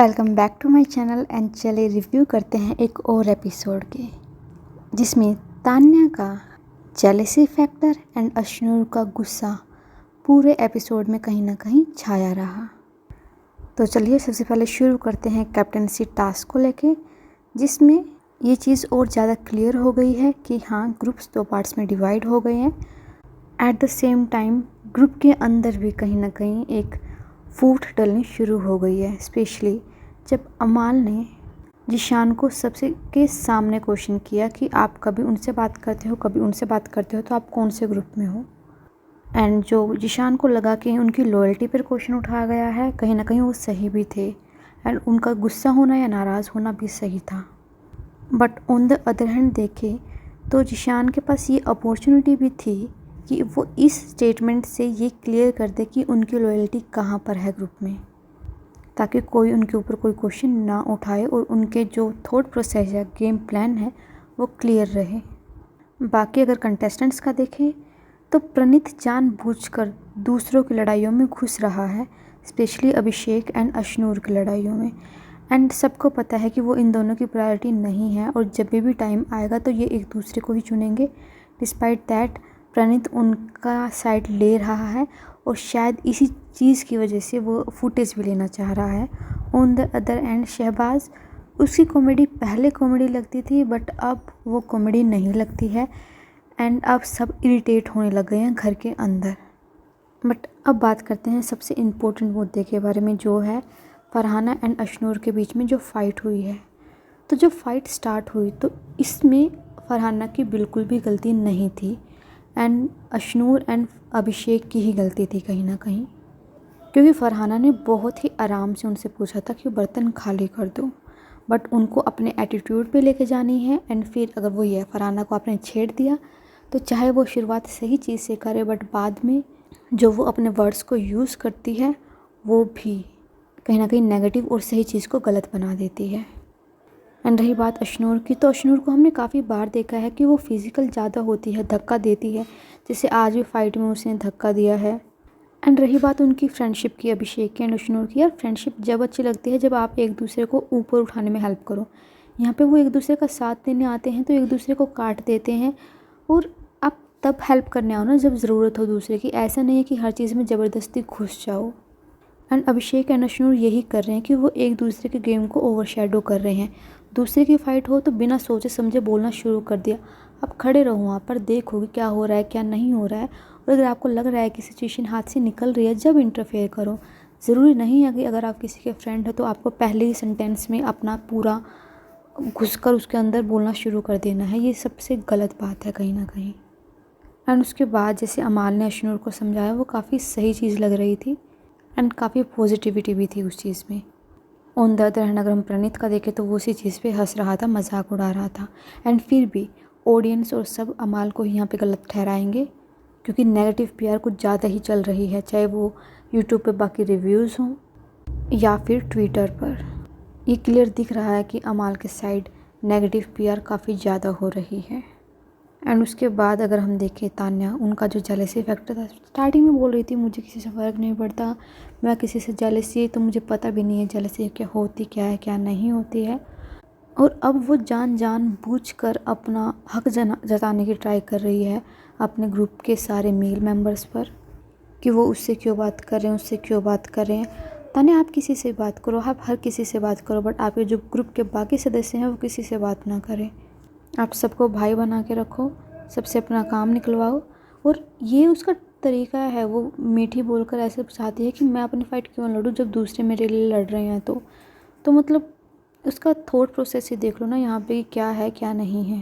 Welcome back to my channel and चले review करते हैं एक और एपिसोड के जिसमें तान्या का जेलेसी फैक्टर एंड अश्नूर का गुस्सा पूरे एपिसोड में कहीं ना कहीं छाया रहा। तो चलिए सबसे पहले शुरू करते हैं कैप्टनसी टास्क को लेके, जिसमें ये चीज़ और ज़्यादा क्लियर हो गई है कि हाँ, ग्रुप्स 2 पार्ट्स में डिवाइड हो गए हैं। At the same time group के अंदर भी कहीं ना कहीं एक फूट डलनी शुरू हो गई है, स्पेशली जब अमाल ने जिशान को सबसे के सामने क्वेश्चन किया कि आप कभी उनसे बात करते हो, कभी उनसे बात करते हो, तो आप कौन से ग्रुप में हो। एंड जो जिशान को लगा कि उनकी लॉयल्टी पर क्वेश्चन उठाया गया है, कहीं ना कहीं वो सही भी थे एंड उनका गुस्सा होना या नाराज़ होना भी सही था। But on the other hand देखें तो जिशान के पास ये अपॉर्चुनिटी भी थी कि वो इस स्टेटमेंट से ये क्लियर कर दे कि उनकी लॉयल्टी कहाँ पर है ग्रुप में, ताकि कोई उनके ऊपर कोई क्वेश्चन ना उठाए और उनके जो थॉट प्रोसेस है, गेम प्लान है, वो क्लियर रहे। बाकी अगर कंटेस्टेंट्स का देखें तो प्रणीत जानबूझकर दूसरों की लड़ाइयों में घुस रहा है, स्पेशली अभिषेक एंड अश्नूर की लड़ाइयों में। एंड सबको पता है कि वो इन दोनों की प्रायोरिटी नहीं है और जब भी टाइम आएगा तो ये एक दूसरे को ही चुनेंगे। डिस्पाइट दैट प्रणीत उनका साइड ले रहा है और शायद इसी चीज़ की वजह से वो फुटेज भी लेना चाह रहा है। On the other end Shahbaz, उसकी कॉमेडी पहले कॉमेडी लगती थी बट अब वो कॉमेडी नहीं लगती है एंड अब सब इरिटेट होने लग गए हैं घर के अंदर। बट अब बात करते हैं सबसे इम्पोर्टेंट मुद्दे के बारे में, जो है फरहाना एंड अश्नूर के बीच में जो फ़ाइट हुई है। तो जब फ़ाइट स्टार्ट हुई तो इसमें फरहाना की बिल्कुल भी गलती नहीं थी एंड अश्नूर एंड अभिषेक की ही गलती थी कहीं ना कहीं, क्योंकि फरहाना ने बहुत ही आराम से उनसे पूछा था कि बर्तन खाली कर दो, बट उनको अपने एटीट्यूड पे लेके जानी है। एंड फिर अगर वो ये फरहाना को आपने छेड़ दिया तो चाहे वो शुरुआत सही चीज़ से करे बट बाद में जो वो अपने वर्ड्स को यूज़ करती है वो भी कहीं ना कहीं नेगेटिव और सही चीज़ को गलत बना देती है। एंड रही बात अश्नूर की, तो अश्नूर को हमने काफ़ी बार देखा है कि वो फिज़िकल ज़्यादा होती है, धक्का देती है, जैसे आज भी फाइट में उसने धक्का दिया है। एंड रही बात उनकी फ्रेंडशिप की, अभिषेक की एंड अश्नूर की, यार फ्रेंडशिप जब अच्छी लगती है जब आप एक दूसरे को ऊपर उठाने में हेल्प करो। यहाँ पे वो एक दूसरे का साथ देने आते हैं तो एक दूसरे को काट देते हैं, और आप तब हेल्प करने आओ ना जब ज़रूरत हो दूसरे की, ऐसा नहीं है कि हर चीज़ में ज़बरदस्ती घुस जाओ। एंड अभिषेक एंड अश्नूर यही कर रहे हैं कि वो एक दूसरे के गेम को ओवरशैडो कर रहे हैं। दूसरे की फ़ाइट हो तो बिना सोचे समझे बोलना शुरू कर दिया। आप खड़े रहो वहाँ पर, देखो कि क्या हो रहा है क्या नहीं हो रहा है, और अगर आपको लग रहा है कि सिचुएशन हाथ से निकल रही है जब इंटरफेयर करो। ज़रूरी नहीं है कि अगर आप किसी के फ्रेंड हो तो आपको पहले ही सेंटेंस में अपना पूरा घुसकर उसके अंदर बोलना शुरू कर देना है। ये सबसे गलत बात है कहीं ना कहीं। एंड उसके बाद जैसे अमाल ने अश्नूर को समझाया वो काफ़ी सही चीज़ लग रही थी एंड काफ़ी पॉजिटिविटी भी थी उस चीज़ में। ऑन द अदर हैंड अगर हम प्रणीत का देखें तो वो उसी चीज़ पे हंस रहा था, मजाक उड़ा रहा था। एंड फिर भी ऑडियंस और सब अमाल को यहाँ पे गलत ठहराएंगे, क्योंकि नेगेटिव पीआर कुछ ज़्यादा ही चल रही है, चाहे वो यूट्यूब पे बाकी रिव्यूज़ हों या फिर ट्विटर पर। ये क्लियर दिख रहा है कि अमाल के साइड नेगेटिव पीआर काफ़ी ज़्यादा हो रही है। एंड उसके बाद अगर हम देखें तान्या, उनका जो जेलेसी फैक्टर था, स्टार्टिंग में बोल रही थी मुझे किसी से फ़र्क नहीं पड़ता, मैं किसी से जेलेसी तो मुझे पता भी नहीं है जेलेसी क्या होती क्या है क्या नहीं होती है, और अब वो जानबूझकर अपना हक जताने की ट्राई कर रही है अपने ग्रुप के सारे मेल मेंबर्स पर कि वो उससे क्यों बात कर रहे हैं, उससे क्यों बात कर रहे हैं। तान्या, आप किसी से बात करो, आप हर किसी से बात करो, बट आपके जो ग्रुप के बाकी सदस्य हैं वो किसी से बात ना करें। आप सबको भाई बना के रखो, सबसे अपना काम निकलवाओ। और ये उसका तरीका है, वो मीठी बोलकर ऐसे चाहती है कि मैं अपनी फ़ाइट क्यों लड़ूं जब दूसरे मेरे लिए लड़ रहे हैं। तो मतलब उसका थॉट प्रोसेस ही देख लो ना यहाँ पे क्या है क्या नहीं है।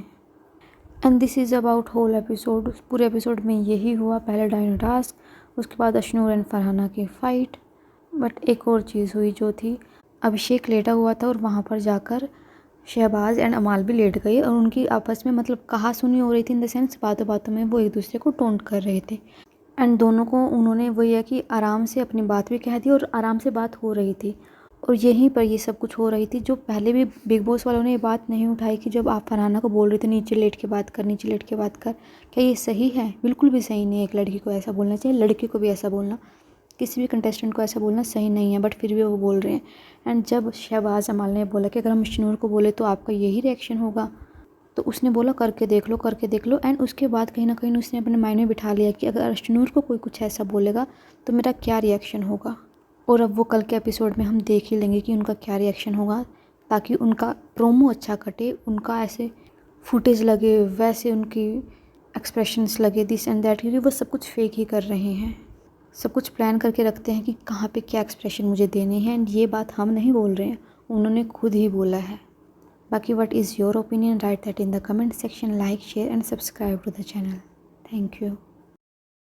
And this is about whole episode. पूरे एपिसोड में यही हुआ, पहले डायनो टास्क, उसके बाद अश्नूर एंड फरहाना की फ़ाइट। बट एक और चीज़ हुई जो थी, अभिषेक लेटा हुआ था और वहाँ पर जाकर शहबाज एंड अमाल भी लेट गए और उनकी आपस में मतलब कहा सुनी हो रही थी, इन द सेंस बातों बातों में वो एक दूसरे को टोंट कर रहे थे। एंड दोनों को उन्होंने वही है कि आराम से अपनी बात भी कह दी और आराम से बात हो रही थी, और यहीं पर ये सब कुछ हो रही थी। जो पहले भी बिग बॉस वालों ने ये बात नहीं उठाई कि जब आप फरहाना को बोल रहे थे नीचे लेट के बात कर, नीचे लेट के बात कर, क्या ये सही है? बिल्कुल भी सही नहीं है। एक लड़की को ऐसा बोलना चाहिए, लड़की को भी ऐसा बोलना किसी भी कंटेस्टेंट को ऐसा बोलना सही नहीं है, बट फिर भी वो बोल रहे हैं। एंड जब शहबाज अमाल ने बोला कि अगर हम अशनूर को बोले तो आपका यही रिएक्शन होगा, तो उसने बोला करके देख लो, करके देख लो। एंड उसके बाद कहीं ना कहीं उसने अपने माइंड में बिठा लिया कि अगर अशनूर को कोई कुछ ऐसा बोलेगा तो मेरा क्या रिएक्शन होगा। और अब वो कल के एपिसोड में हम देख ही लेंगे कि उनका क्या रिएक्शन होगा, ताकि उनका प्रोमो अच्छा कटे, उनका ऐसे फुटेज लगे, वैसे उनकी एक्सप्रेशंस लगे, दिस एंड दैट, क्योंकि वो सब कुछ फेक ही कर रहे हैं। सब कुछ प्लान करके रखते हैं कि कहाँ पे क्या एक्सप्रेशन मुझे देने हैं। एंड ये बात हम नहीं बोल रहे हैं, उन्होंने खुद ही बोला है। बाकी what is your opinion, write that in the comment section, like share and subscribe to the channel. Thank you.